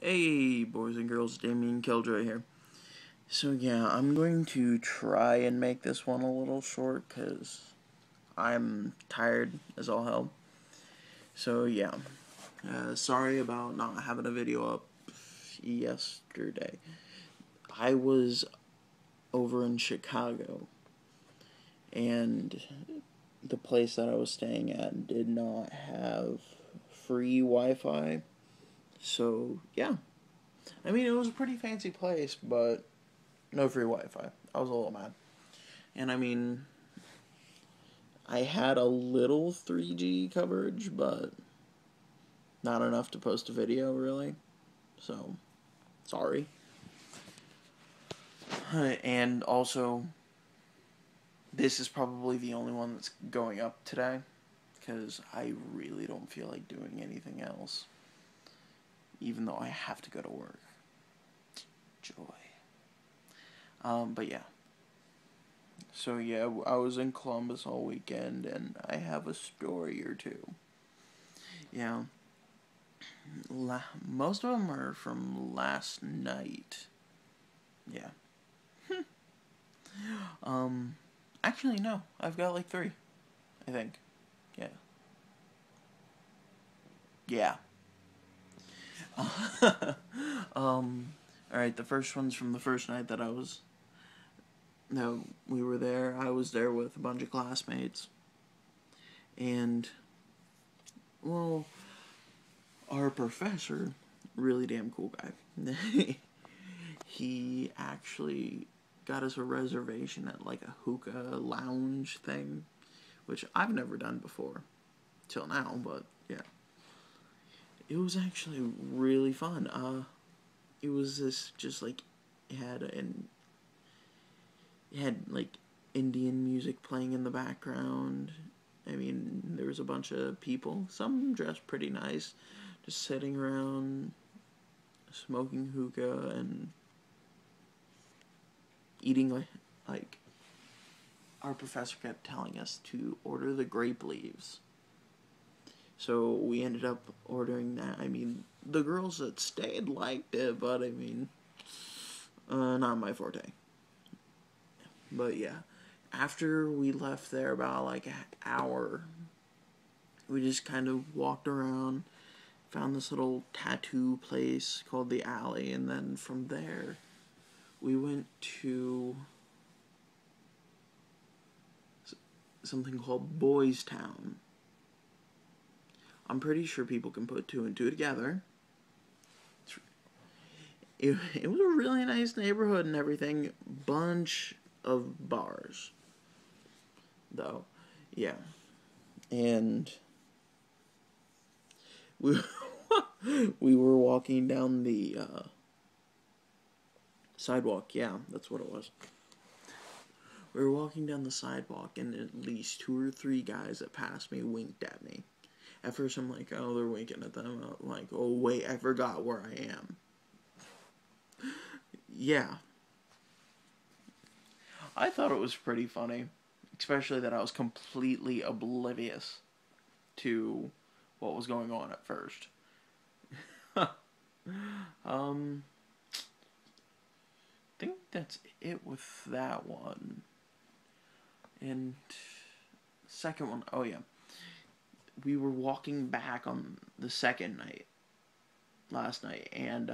Hey, boys and girls, Damien Killjoy here. So, yeah, I'm going to try and make this one a little short because I'm tired as all hell. So, yeah, sorry about not having a video up yesterday. I was over in Chicago, and the place that I was staying at did not have free Wi Fi. So, yeah. I mean, it was a pretty fancy place, but no free Wi-Fi. I was a little mad. And I mean, I had a little 3G coverage, but not enough to post a video, really. So, sorry. And also, this is probably the only one that's going up today, because I really don't feel like doing anything else, even though I have to go to work. Joy. But yeah. So yeah, I was in Columbus all weekend, and I have a story or two. Yeah, most of them are from last night. Yeah. Um, actually, no. I've got like three, I think. Yeah. Yeah. All right. The first one's from the first night that I was. No, we were there. I was there with a bunch of classmates, and well, our professor, really damn cool guy. He actually got us a reservation at like a hookah lounge thing, which I've never done before till now, but yeah. It was actually really fun. It was this just like it had like Indian music playing in the background. I mean, there was a bunch of people, some dressed pretty nice, just sitting around smoking hookah and eating like our professor kept telling us to order the grape leaves. So we ended up ordering that. I mean, the girls that stayed liked it, but I mean, not my forte. But yeah, after we left there about like an hour, we just kind of walked around, found this little tattoo place called the Alley, and then from there, we went to something called Boys Town. I'm pretty sure people can put two and two together. It was a really nice neighborhood and everything. Bunch of bars, though. Yeah. And we we were walking down the sidewalk. Yeah, that's what it was. We were walking down the sidewalk, and at least two or three guys that passed me winked at me. At first, I'm like, oh, they're winking at them. I'm like, oh, wait, I forgot where I am. Yeah. I thought it was pretty funny, especially that I was completely oblivious to what was going on at first. um, I think that's it with that one. And second one, oh yeah, we were walking back on the second night last night, and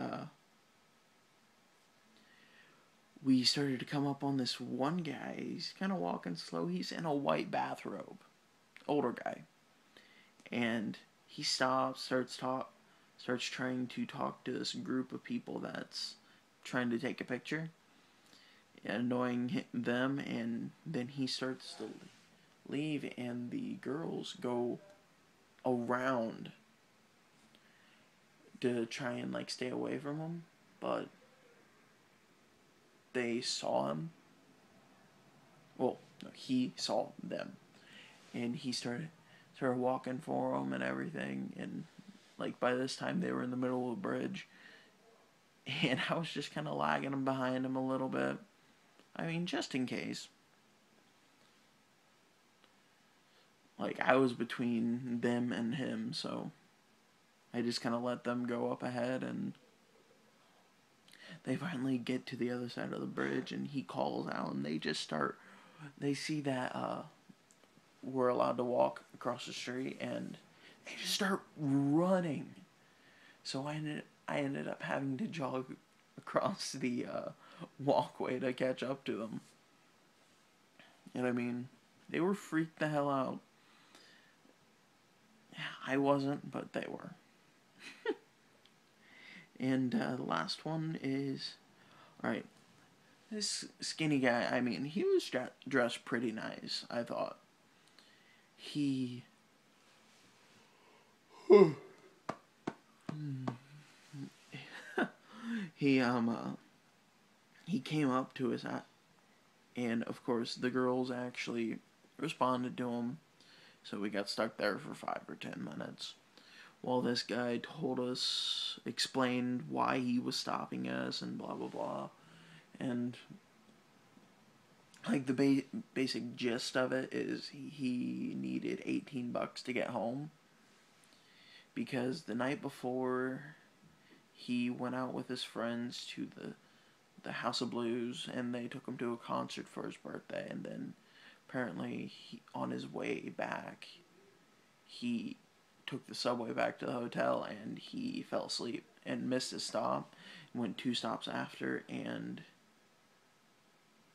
we started to come up on this one guy. He's kind of walking slow. He's in a white bathrobe, older guy, and he stops, starts trying to talk to this group of people that's trying to take a picture, annoying them, and then he starts to leave, and the girls go around to try and like stay away from him, but they saw him. Well, no, he saw them, and he started walking for them and everything, and like by this time they were in the middle of a bridge, and I was just kind of lagging him behind him a little bit. I mean, just in case. Like I was between them and him, so I just kind of let them go up ahead, and they finally get to the other side of the bridge, and he calls out, and they just start. They see that we're allowed to walk across the street, and they just start running. So I ended up having to jog across the walkway to catch up to them. And I mean, they were freaked the hell out. I wasn't, but they were. And the last one is, alright, this skinny guy, I mean, he was dressed pretty nice, I thought. He... he came up to us, and of course the girls actually responded to him, so we got stuck there for 5 or 10 minutes. While this guy told us, explained why he was stopping us and blah blah blah. And like the basic gist of it is he needed $18 to get home because the night before he went out with his friends to the House of Blues, and they took him to a concert for his birthday, and then apparently on his way back he took the subway back to the hotel, and he fell asleep and missed his stop, went 2 stops after, and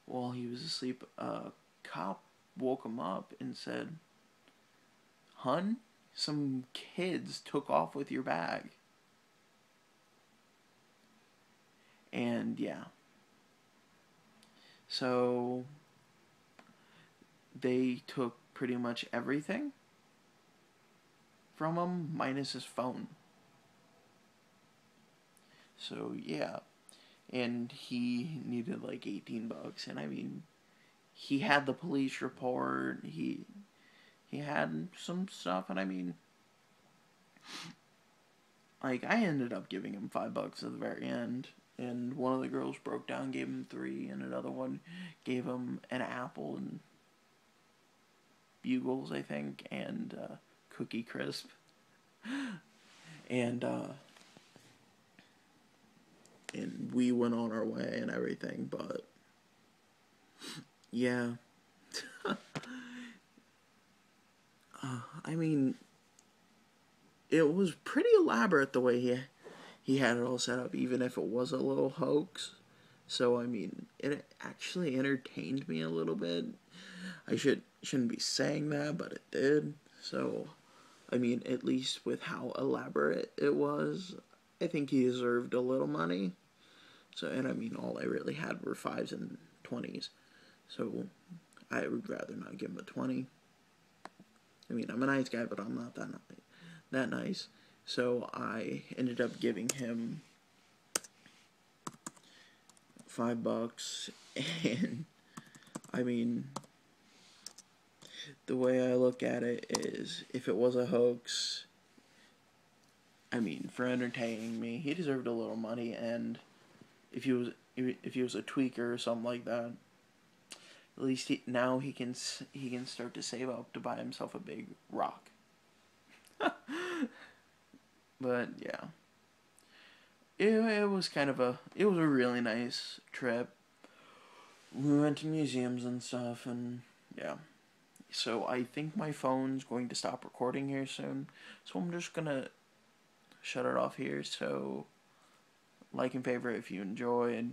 while he was asleep, a cop woke him up and said, "Hun, some kids took off with your bag." And yeah, so they took pretty much everything from him minus his phone. So yeah, and he needed like $18, and I mean, he had the police report. He had some stuff, and I mean, like I ended up giving him $5 at the very end. And one of the girls broke down, gave him 3, and another one gave him an apple and Bugles, I think, and Cookie Crisp. And we went on our way and everything, but yeah. I mean, it was pretty elaborate the way he had it all set up, even if it was a little hoax. So, I mean, it actually entertained me a little bit. I shouldn't be saying that, but it did. So, I mean, at least with how elaborate it was, I think he deserved a little money. So, and I mean, all I really had were 5s and 20s. So, I would rather not give him a 20. I mean, I'm a nice guy, but I'm not that nice. So I ended up giving him $5, and I mean, the way I look at it is, if it was a hoax, I mean, for entertaining me, he deserved a little money, and if he was a tweaker or something like that, at least now he can start to save up to buy himself a big rock. But yeah, it was it was a really nice trip. We went to museums and stuff, and yeah. So I think my phone's going to stop recording here soon, so I'm just gonna shut it off here. So like and favorite if you enjoyed.